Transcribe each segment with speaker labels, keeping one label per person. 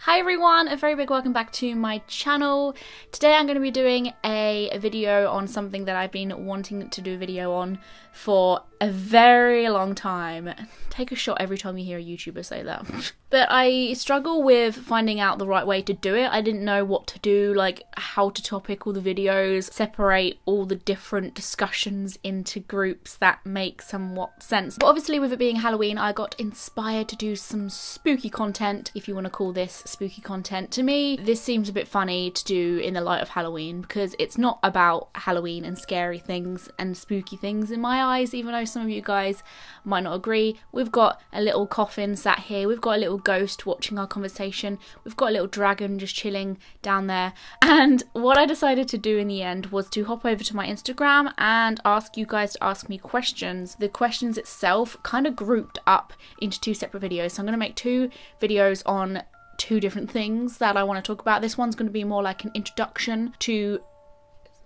Speaker 1: Hi everyone, a very big welcome back to my channel. Today I'm going to be doing a video on something that I've been wanting to do a video on for a very long time. Take a shot every time you hear a YouTuber say that. But I struggle with finding out the right way to do it. I didn't know what to do, like how to topic all the videos, separate all the different discussions into groups that make somewhat sense. But obviously with it being Halloween, I got inspired to do some spooky content, if you want to call this spooky content. To me, this seems a bit funny to do in the light of Halloween because it's not about Halloween and scary things and spooky things in my eyes, even though some of you guys might not agree. We've got a little coffin sat here, we've got a little ghost watching our conversation, we've got a little dragon just chilling down there, and what I decided to do in the end was to hop over to my Instagram and ask you guys to ask me questions. The questions itself kind of grouped up into two separate videos, so I'm going to make two videos on two different things that I want to talk about. This one's going to be more like an introduction to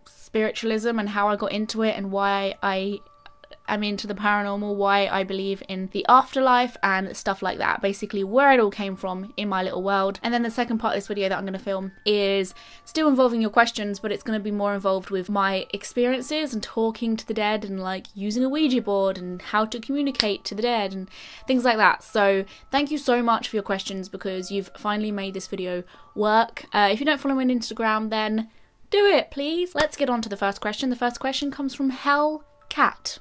Speaker 1: spiritualism and how I got into it and why I'm into the paranormal, why I believe in the afterlife and stuff like that. Basically where it all came from in my little world. And then the second part of this video that I'm going to film is still involving your questions, but it's going to be more involved with my experiences and talking to the dead and like using a Ouija board and how to communicate to the dead and things like that. So thank you so much for your questions because you've finally made this video work. If you don't follow me on Instagram, then do it please. Let's get on to the first question. The first question comes from Hellcat.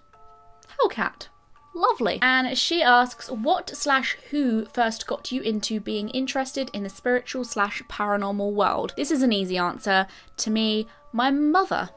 Speaker 1: Hellcat. Lovely. And she asks, what/who first got you into being interested in the spiritual/paranormal world? This is an easy answer. To me, my mother.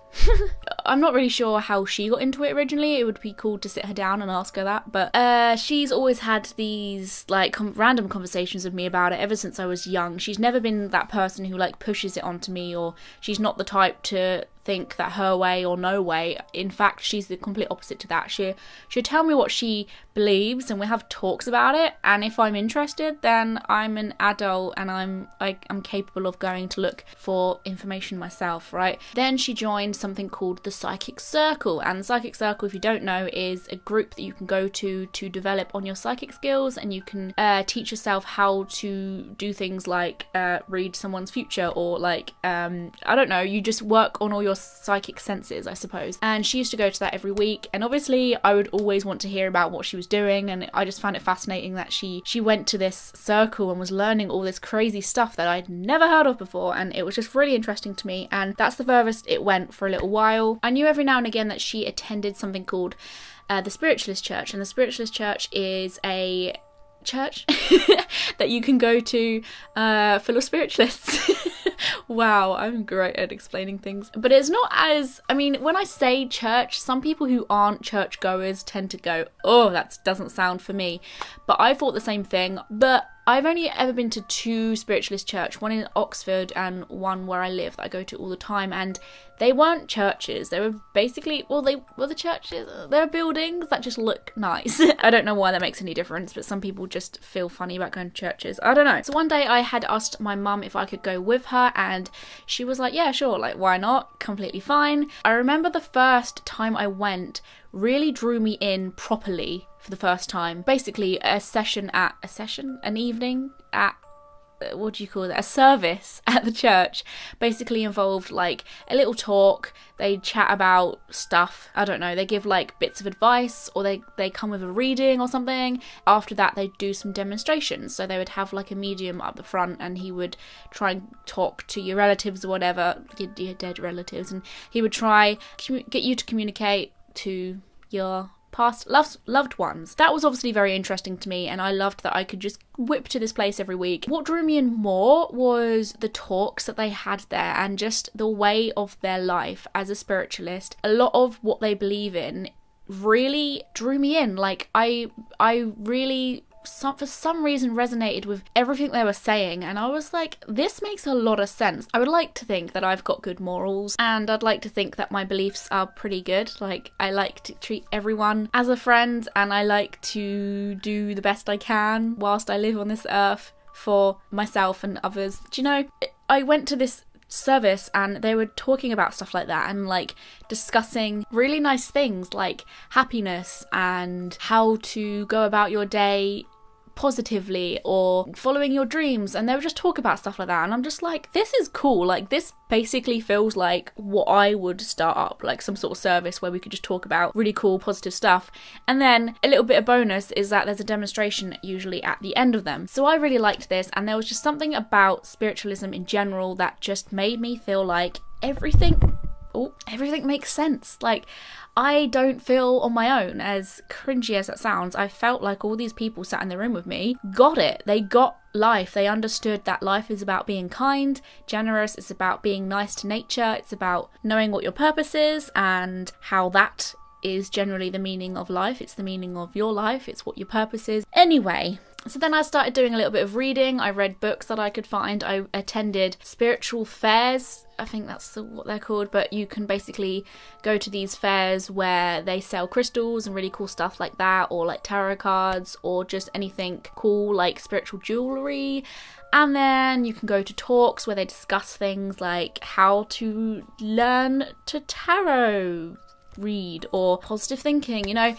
Speaker 1: I'm not really sure how she got into it originally. It would be cool to sit her down and ask her that, but she's always had these like random conversations with me about it ever since I was young. She's never been that person who like pushes it onto me, or she's not the type to think that her way or no way. In fact, she's the complete opposite to that. She'll tell me what she believes and we have talks about it, and if I'm interested, then I'm an adult and I'm capable of going to look for information myself, right? Then she joined something called the Psychic Circle, and the Psychic Circle, if you don't know, is a group that you can go to develop on your psychic skills, and you can teach yourself how to do things like read someone's future, or like I don't know, you just work on all your psychic senses, I suppose. And she used to go to that every week, and obviously I would always want to hear about what she was doing, and I just found it fascinating that she went to this circle and was learning all this crazy stuff that I'd never heard of before, and it was just really interesting to me, and that's the furthest it went for a little while. I knew every now and again that she attended something called the Spiritualist Church, and the Spiritualist Church is a church that you can go to full of spiritualists. Wow, I'm great at explaining things. But it's not as, I mean, when I say church, some people who aren't church goers tend to go, oh, that doesn't sound for me. But I thought the same thing. But I've only ever been to two spiritualist churches, one in Oxford and one where I live that I go to all the time, and they weren't churches. They were basically, well, they were the churches. They were buildings that just look nice. I don't know why that makes any difference, but some people just feel funny about going to churches. I don't know. So one day I had asked my mum if I could go with her, and she was like, yeah, sure, like why not? Completely fine. I remember the first time I went really drew me in properly for the first time. Basically an evening at, what do you call it, a service at the church basically involved like a little talk. They chat about stuff, I don't know, they give like bits of advice, or they come with a reading or something. After that they do some demonstrations, so they would have like a medium up the front, and he would try and talk to your relatives or whatever, your dead relatives, and he would try get you to communicate to your past loved ones. That was obviously very interesting to me, and I loved that I could just whip to this place every week. What drew me in more was the talks that they had there and just the way of their life as a spiritualist. A lot of what they believe in really drew me in. Like I really for some reason resonated with everything they were saying, and I was like, this makes a lot of sense. I would like to think that I've got good morals, and I'd like to think that my beliefs are pretty good. Like, I like to treat everyone as a friend, and I like to do the best I can whilst I live on this earth for myself and others. Do you know, I went to this service and they were talking about stuff like that and like discussing really nice things like happiness and how to go about your day positively or following your dreams, and they would just talk about stuff like that, and I'm just like, this is cool. Like, this basically feels like what I would start up, like some sort of service where we could just talk about really cool positive stuff. And then a little bit of bonus is that there's a demonstration usually at the end of them. So I really liked this, and there was just something about spiritualism in general that just made me feel like everything makes sense. Like, I don't feel on my own, as cringy as that sounds. I felt like all these people sat in the room with me got it. They got life. They understood that life is about being kind, generous, it's about being nice to nature, it's about knowing what your purpose is and how that is generally the meaning of life. It's the meaning of your life, it's what your purpose is. Anyway, so then I started doing a little bit of reading. I read books that I could find. I attended spiritual fairs. I think that's what they're called, but you can basically go to these fairs where they sell crystals and really cool stuff like that, or like tarot cards, or just anything cool like spiritual jewellery. And then you can go to talks where they discuss things like how to learn to tarot read or positive thinking, you know,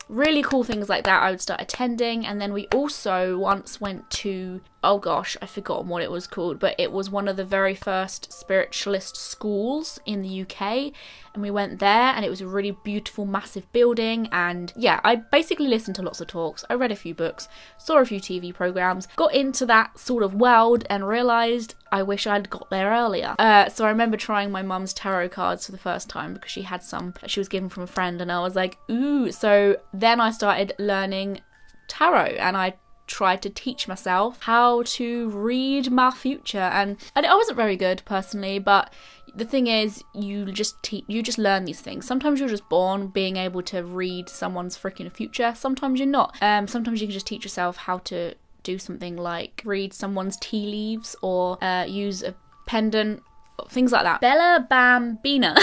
Speaker 1: really cool things like that I would start attending. And then we also once went to, oh gosh, I've forgotten what it was called, but it was one of the very first spiritualist schools in the UK, and we went there, and it was a really beautiful massive building. And yeah, I basically listened to lots of talks, I read a few books, saw a few TV programs, got into that sort of world, and realised I wish I'd got there earlier. So I remember trying my mum's tarot cards for the first time because she had some that she was given from a friend, and I was like, ooh. So then I started learning tarot, and I tried to teach myself how to read my future, and I wasn't very good personally, but the thing is, you just learn these things. Sometimes you're just born being able to read someone's freaking future, sometimes you're not. Sometimes you can just teach yourself how to do something like read someone's tea leaves, or use a pendant, things like that. Bella Bambina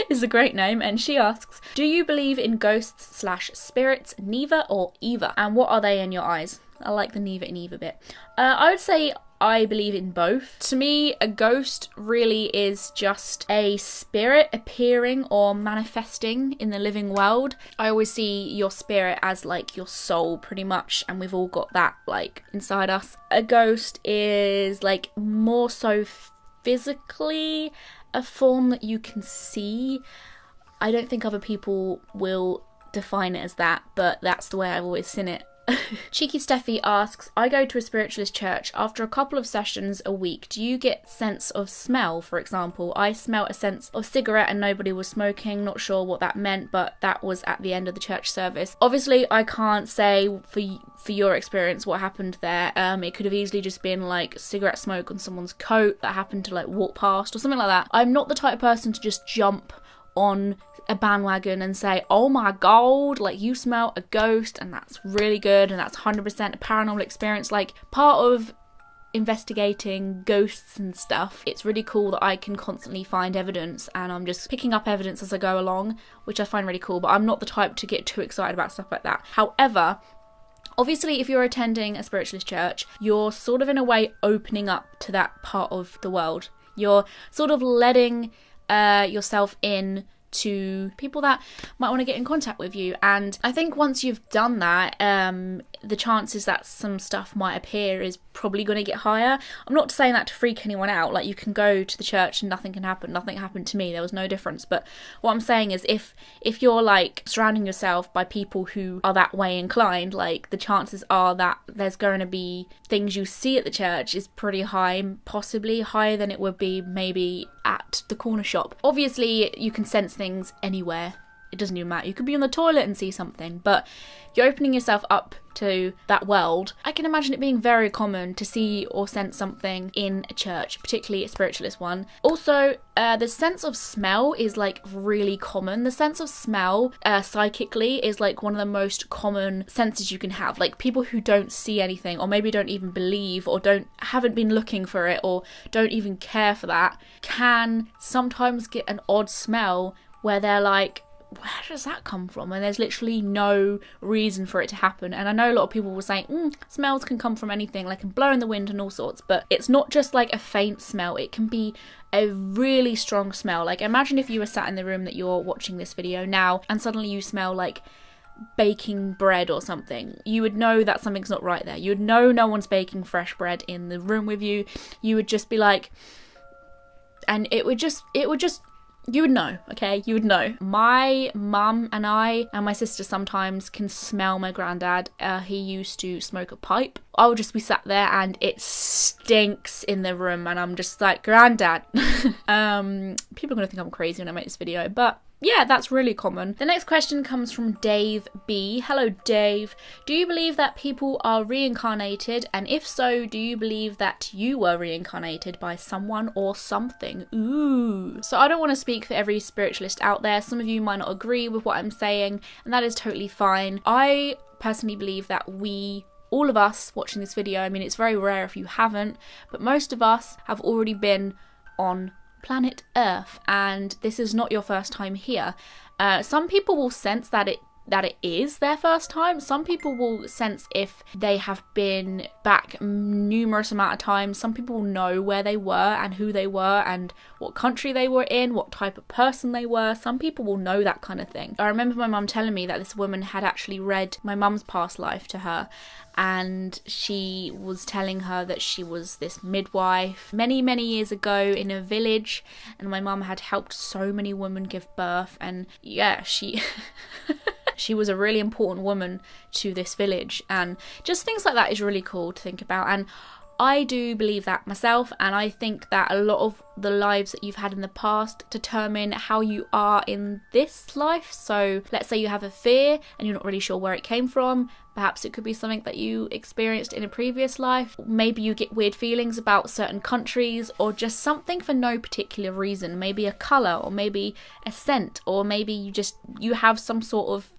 Speaker 1: is a great name, and she asks, do you believe in ghosts / spirits, neither or either? And what are they in your eyes? I like the neither and either bit. I would say I believe in both. To me, a ghost really is just a spirit appearing or manifesting in the living world. I always see your spirit as like your soul pretty much, and we've all got that like inside us. A ghost is like more so physically a form that you can see. I don't think other people will define it as that, but that's the way I've always seen it. Cheeky Steffi asks, I go to a spiritualist church. After a couple of sessions a week, do you get sense of smell? For example, I smelt a sense of cigarette and nobody was smoking. Not sure what that meant, but that was at the end of the church service. Obviously, I can't say for your experience what happened there. It could have easily just been like cigarette smoke on someone's coat that happened to like walk past or something like that. I'm not the type of person to just jump on a bandwagon and say, oh my god, like you smell a ghost and that's really good and that's 100% a paranormal experience. Like, part of investigating ghosts and stuff, it's really cool that I can constantly find evidence, and I'm just picking up evidence as I go along, which I find really cool. But I'm not the type to get too excited about stuff like that. However, obviously, if you're attending a spiritualist church, you're sort of in a way opening up to that part of the world. You're sort of letting yourself in to people that might want to get in contact with you, and I think once you've done that, the chances that some stuff might appear is probably going to get higher. I'm not saying that to freak anyone out, like you can go to the church and nothing can happen. Nothing happened to me, there was no difference. But what I'm saying is, if you're like surrounding yourself by people who are that way inclined, like the chances are that there's going to be things you see at the church is pretty high, possibly higher than it would be maybe at the corner shop. Obviously you can sense things anywhere, it doesn't even matter. You could be on the toilet and see something, but you're opening yourself up to that world. I can imagine it being very common to see or sense something in a church, particularly a spiritualist one. Also, the sense of smell is like really common. The sense of smell psychically is like one of the most common senses you can have. Like, people who don't see anything, or maybe don't even believe, or haven't been looking for it, or don't even care for that, can sometimes get an odd smell where they're like, where does that come from? And there's literally no reason for it to happen. And I know a lot of people will say, smells can come from anything, like can blow in the wind and all sorts, but it's not just like a faint smell. It can be a really strong smell. Like, imagine if you were sat in the room that you're watching this video now, and suddenly you smell like baking bread or something, you would know that something's not right there. You would know no one's baking fresh bread in the room with you. You would just be like, and it would just, you would know, okay? You would know. My mum and I and my sister sometimes can smell my granddad. He used to smoke a pipe. I would just be sat there and it stinks in the room and I'm just like, Granddad. People are gonna think I'm crazy when I make this video, but yeah, that's really common. The next question comes from Dave B. Hello, Dave. Do you believe that people are reincarnated? And if so, do you believe that you were reincarnated by someone or something? Ooh. So I don't want to speak for every spiritualist out there. Some of you might not agree with what I'm saying, and that is totally fine. I personally believe that all of us watching this video, I mean, it's very rare if you haven't, but most of us have already been on planet Earth, and this is not your first time here. Some people will sense that it is their first time. Some people will sense if they have been back numerous amount of times. Some people will know where they were and who they were and what country they were in, what type of person they were. Some people will know that kind of thing. I remember my mum telling me that this woman had actually read my mum's past life to her, and she was telling her that she was this midwife many years ago in a village, and my mum had helped so many women give birth, and yeah, she she was a really important woman to this village, and just things like that is really cool to think about. And I do believe that myself, and I think that a lot of the lives that you've had in the past determine how you are in this life. So let's say you have a fear and you're not really sure where it came from. Perhaps it could be something that you experienced in a previous life. Maybe you get weird feelings about certain countries, or just something for no particular reason. Maybe a colour, or maybe a scent, or maybe you have some sort of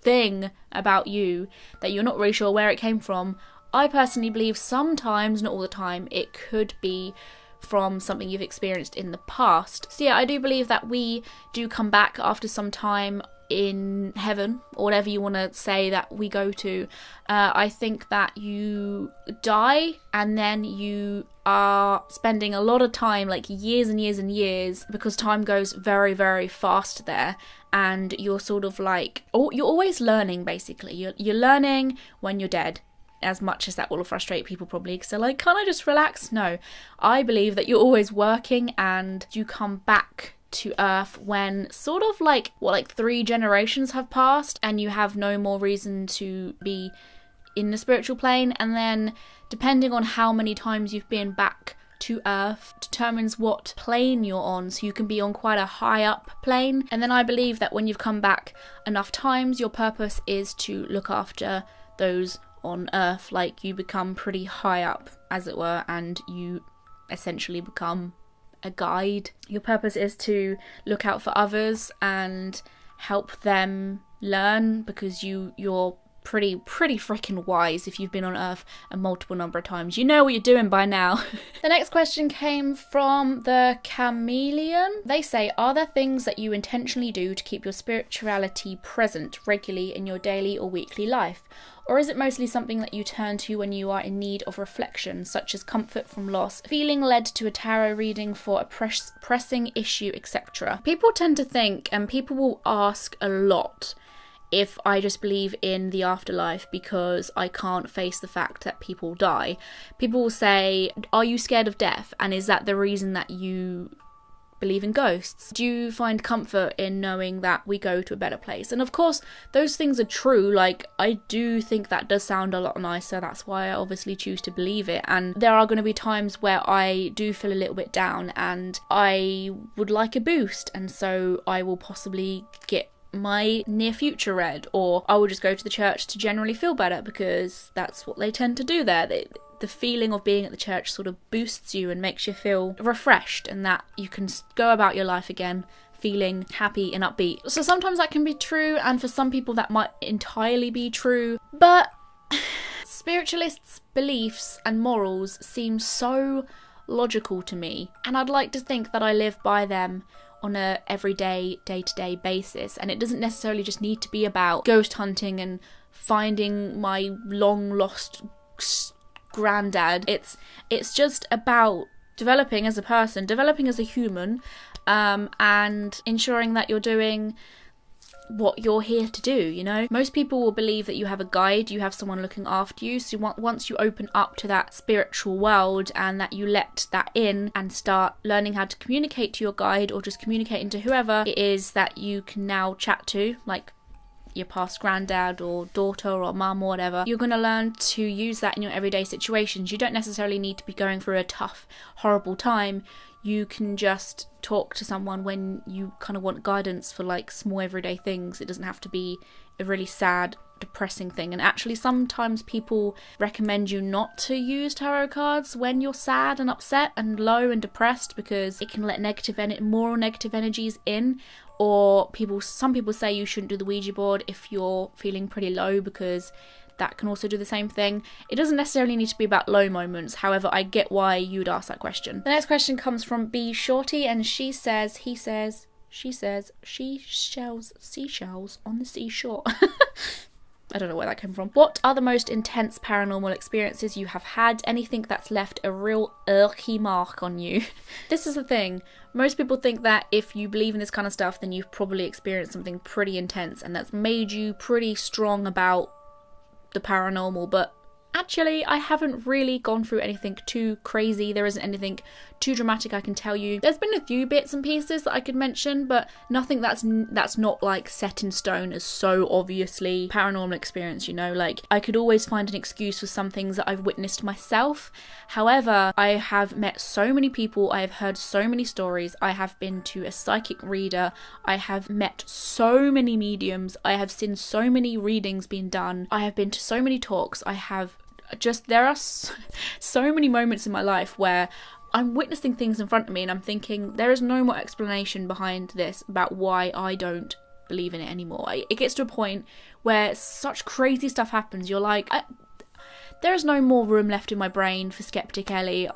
Speaker 1: thing about you that you're not really sure where it came from. I personally believe sometimes, not all the time, it could be from something you've experienced in the past. So yeah, I do believe that we do come back after some time in heaven, or whatever you want to say that we go to. I think that you die and then you are spending a lot of time, like years and years and years, because time goes very fast there, and you're sort of like, you're always learning basically. You're learning when you're dead. As much as that will frustrate people probably, because they're like, can't I just relax? No, I believe that you're always working, and you come back to Earth when sort of like 3 generations have passed and you have no more reason to be in the spiritual plane. And then depending on how many times you've been back to Earth determines what plane you're on. So you can be on quite a high up plane, and then I believe that when you've come back enough times, your purpose is to look after those on Earth. Like, you become pretty high up, as it were, and you essentially become a guide. Your purpose is to look out for others and help them learn, because you're pretty freaking wise if you've been on Earth a multiple number of times. You know what you're doing by now. The next question came from the Chameleon. They say, are there things that you intentionally do to keep your spirituality present regularly in your daily or weekly life? Or is it mostly something that you turn to when you are in need of reflection, such as comfort from loss, feeling led to a tarot reading for a pressing issue, etc.? People tend to think, and people will ask a lot, if I just believe in the afterlife because I can't face the fact that people die. People will say, are you scared of death? And is that the reason that you believe in ghosts? Do you find comfort in knowing that we go to a better place? And of course, those things are true. Like, I do think that does sound a lot nicer. That's why I obviously choose to believe it. And there are going to be times where I do feel a little bit down and I would like a boost. And so I will possibly get my near future read, or I will just go to the church to generally feel better, because that's what they tend to do there. The feeling of being at the church sort of boosts you and makes you feel refreshed, and that you can go about your life again feeling happy and upbeat. So sometimes that can be true, and for some people that might entirely be true, but spiritualists' beliefs and morals seem so logical to me, and I'd like to think that I live by them on a everyday, day-to-day basis. And it doesn't necessarily just need to be about ghost hunting and finding my long-lost granddad. It's just about developing as a person, developing as a human, and ensuring that you're doing what you're here to do, you know? Most people will believe that you have a guide, you have someone looking after you, so once you open up to that spiritual world and that you let that in and start learning how to communicate to your guide or just communicating to whoever it is that you can now chat to, like your past granddad or daughter or mum or whatever, you're going to learn to use that in your everyday situations. You don't necessarily need to be going through a tough, horrible time. You can just talk to someone when you kind of want guidance for like small everyday things. It doesn't have to be a really sad, depressing thing. And actually sometimes people recommend you not to use tarot cards when you're sad and upset and low and depressed, because it can let more negative energies in. Or some people say you shouldn't do the Ouija board if you're feeling pretty low, because that can also do the same thing. It doesn't necessarily need to be about low moments. However, I get why you'd ask that question. The next question comes from B Shorty, and she shells seashells on the seashore. I don't know where that came from. What are the most intense paranormal experiences you have had? Anything that's left a real irky mark on you? This is the thing. Most people think that if you believe in this kind of stuff, then you've probably experienced something pretty intense and that's made you pretty strong about the paranormal, but actually I haven't really gone through anything too crazy. There isn't anything too dramatic I can tell you. There's been a few bits and pieces that I could mention, but nothing that's not like set in stone as so obviously paranormal experience, you know? Like, I could always find an excuse for some things that I've witnessed myself. However, I have met so many people, I have heard so many stories, I have been to a psychic reader, I have met so many mediums, I have seen so many readings being done, I have been to so many talks, there are so many moments in my life where I'm witnessing things in front of me and I'm thinking there is no more explanation behind this about why I don't believe in it anymore. It gets to a point where such crazy stuff happens, you're like, there is no more room left in my brain for Skeptic Ellie.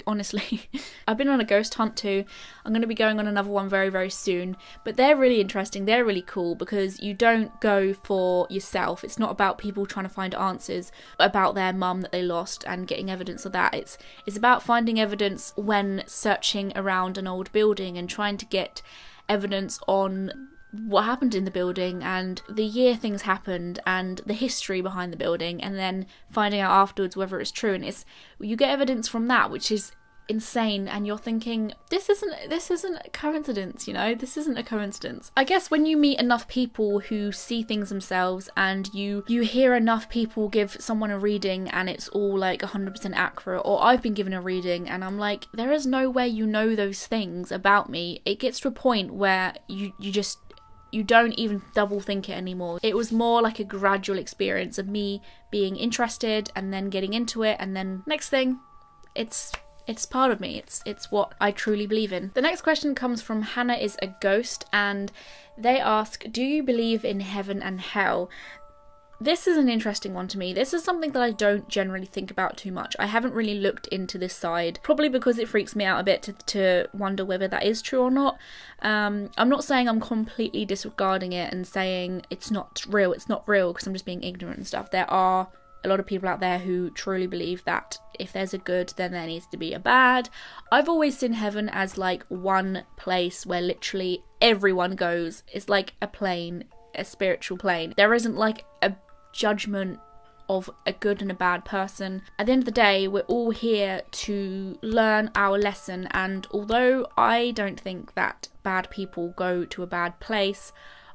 Speaker 1: Honestly, I've been on a ghost hunt too. I'm going to be going on another one very, very soon. But they're really interesting. They're really cool because you don't go for yourself. It's not about people trying to find answers about their mum that they lost and getting evidence of that. It's about finding evidence when searching around an old building and trying to get evidence on what happened in the building and the year things happened and the history behind the building, and then finding out afterwards whether it's true. And you get evidence from that, which is insane, and you're thinking this isn't a coincidence, you know? This isn't a coincidence. I guess when you meet enough people who see things themselves and you hear enough people give someone a reading and it's all like 100% accurate, or I've been given a reading and I'm like, there is no way you know those things about me. It gets to a point where you don't even double think it anymore. It was more like a gradual experience of me being interested and then getting into it, and then next thing, it's part of me. It's what I truly believe in. The next question comes from Hannah is a Ghost, and they ask, do you believe in heaven and hell? This is an interesting one to me. This is something that I don't generally think about too much. I haven't really looked into this side, probably because it freaks me out a bit to wonder whether that is true or not. I'm not saying I'm completely disregarding it and saying it's not real, because I'm just being ignorant and stuff. There are a lot of people out there who truly believe that if there's a good, then there needs to be a bad. I've always seen heaven as like one place where literally everyone goes. It's like a plane, a spiritual plane. There isn't like a judgment of a good and a bad person. At the end of the day, we're all here to learn our lesson, and although I don't think that bad people go to a bad place,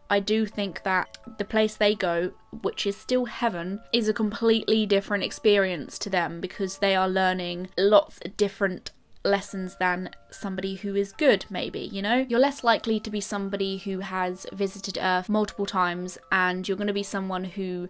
Speaker 1: I do think that the place they go, which is still heaven, is a completely different experience to them, because they are learning lots of different lessons than somebody who is good, maybe, you know? You're less likely to be somebody who has visited Earth multiple times, and you're going to be someone who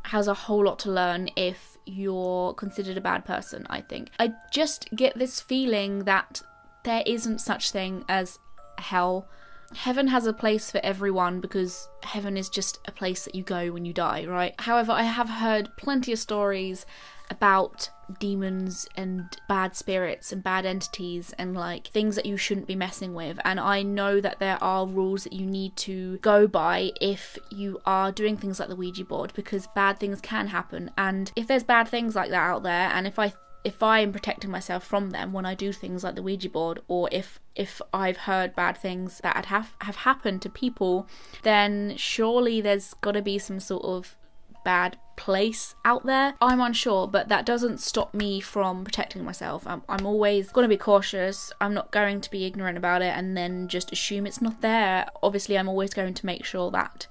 Speaker 1: has a whole lot to learn if you're considered a bad person, I think. I just get this feeling that there isn't such thing as hell. Heaven has a place for everyone, because heaven is just a place that you go when you die, right? However, I have heard plenty of stories about demons and bad spirits and bad entities and like things that you shouldn't be messing with, and I know that there are rules that you need to go by if you are doing things like the Ouija board, because bad things can happen. And if there's bad things like that out there, and if if I am protecting myself from them when I do things like the Ouija board, or if I've heard bad things that have happened to people, then surely there's got to be some sort of bad place out there. I'm unsure, but that doesn't stop me from protecting myself. I'm always going to be cautious. I'm not going to be ignorant about it and then just assume it's not there. Obviously, I'm always going to make sure that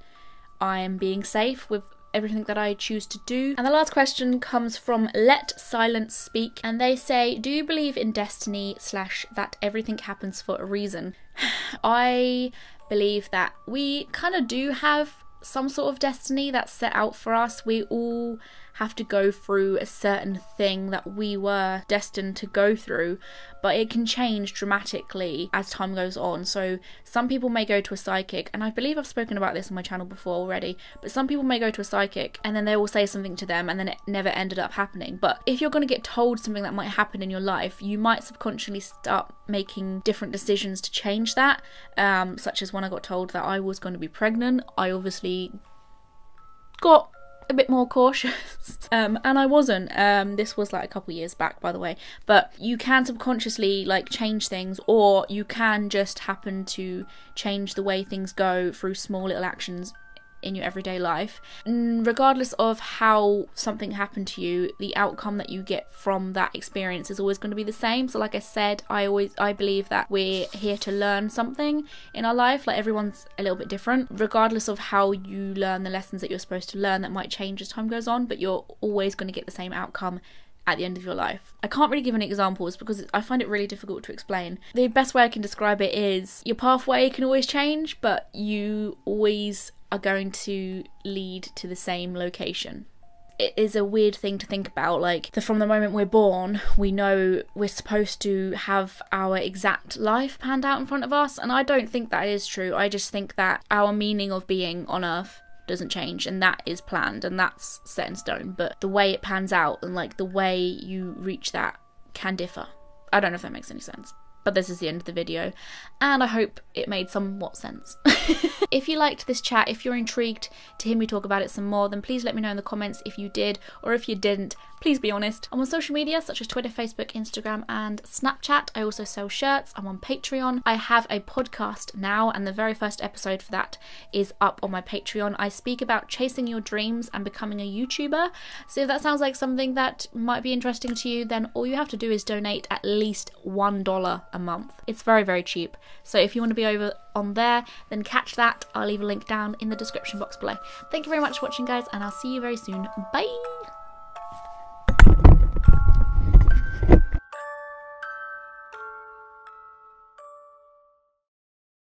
Speaker 1: I am being safe with everything that I choose to do. And the last question comes from Let Silence Speak, and they say, do you believe in destiny / that everything happens for a reason? I believe that we kind of do have some sort of destiny that's set out for us. We all have to go through a certain thing that we were destined to go through, but it can change dramatically as time goes on. So some people may go to a psychic, and I believe I've spoken about this on my channel before already, but some people may go to a psychic and then they will say something to them and then it never ended up happening. But if you're going to get told something that might happen in your life, you might subconsciously start making different decisions to change that, such as when I got told that I was going to be pregnant, I obviously got a bit more cautious, and I wasn't. This was like a couple years back, by the way, but you can subconsciously like change things, or you can just happen to change the way things go through small little actions in your everyday life. Regardless of how something happened to you, the outcome that you get from that experience is always going to be the same. So like I said, I believe that we're here to learn something in our life. Like, everyone's a little bit different. Regardless of how you learn the lessons that you're supposed to learn, that might change as time goes on, but you're always going to get the same outcome at the end of your life. I can't really give any examples because I find it really difficult to explain. The best way I can describe it is your pathway can always change, but you always are going to lead to the same location. It is a weird thing to think about, like, from the moment we're born, we know we're supposed to have our exact life panned out in front of us, and I don't think that is true. I just think that our meaning of being on Earth doesn't change, and that is planned and that's set in stone, but the way it pans out and like the way you reach that can differ. I don't know if that makes any sense, but this is the end of the video and I hope it made somewhat sense. If you liked this chat, if you're intrigued to hear me talk about it some more, then please let me know in the comments if you did, or if you didn't, please be honest. I'm on social media such as Twitter, Facebook, Instagram and Snapchat. I also sell shirts. I'm on Patreon. I have a podcast now, and the very first episode for that is up on my Patreon. I speak about chasing your dreams and becoming a YouTuber. So if that sounds like something that might be interesting to you, then all you have to do is donate at least $1 a month. It's very, very cheap. So if you want to be over on there, then catch that. I'll leave a link down in the description box below. Thank you very much for watching, guys, and I'll see you very soon. Bye!